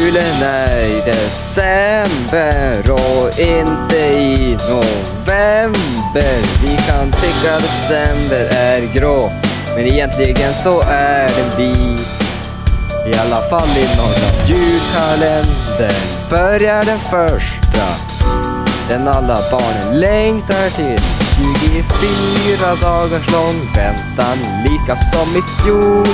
Julen är i december och inte i november. Vi kan tycka att december är grå, men egentligen så är den vit. I alla fall inom julkalendern börjar den första, den alla barnen längtar till. 24 dagars lång väntan, lika som i fjol.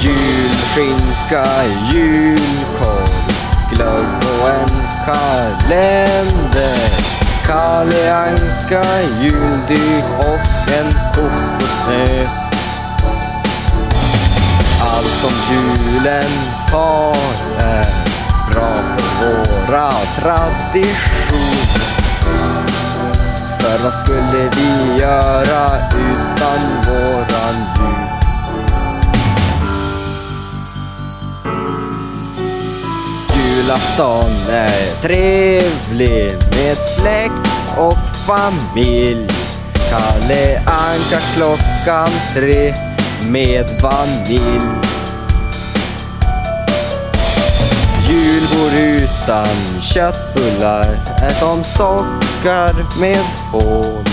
Julskinka, julkorv, glögg och en kalender. Kalle Anka, juldyk och en kokosnöt. Allt som julen har är bra för våra traditioner. För vad skulle vi göra utan våran jul? Julafton är trevlig med släkt och familj. Kalle Anka klockan 3 med vanilj. Julbord utan köttbullar är som sockar med hål.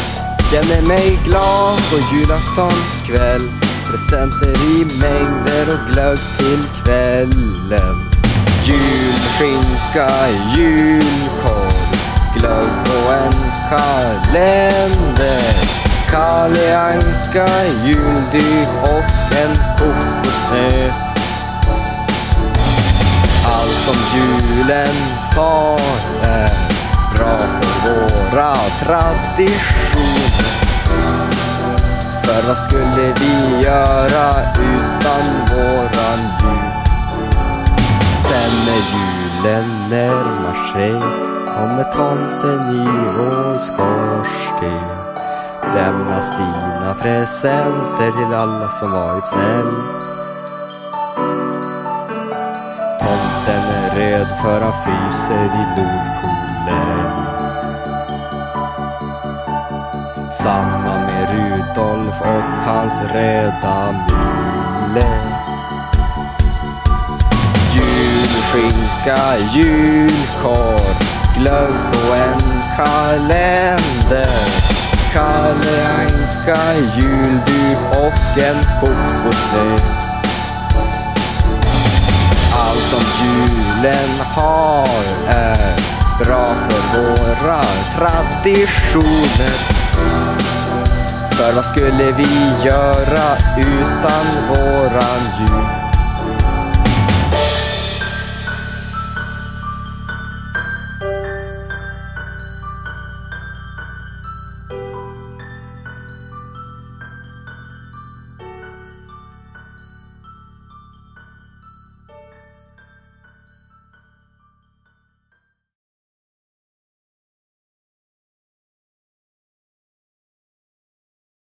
Känner mig glad på julaftonskväll. Presenter i mängder och glögg till kvällen. Julskinka, julkorv, glögg och en kalender. Kalle Anka, juldyk och en kokosnöt. Allt som julen har är bra för våra traditioner. För vad skulle vi göra utan våran jul? Sen när julen närmar sig kommer tomten i vår skorsten. Lämna sina presenter till alla som varit snäll. Tomten är röd för han fryser i Nordpolen. Samma med Rudolf och hans röda mule. Julskinka, julkorv, glögg och en kalender. Kalle Anka, juldyk och en kokosnöt. Allt som julen har är bra för våra traditioner. För vad skulle vi göra utan våran jul?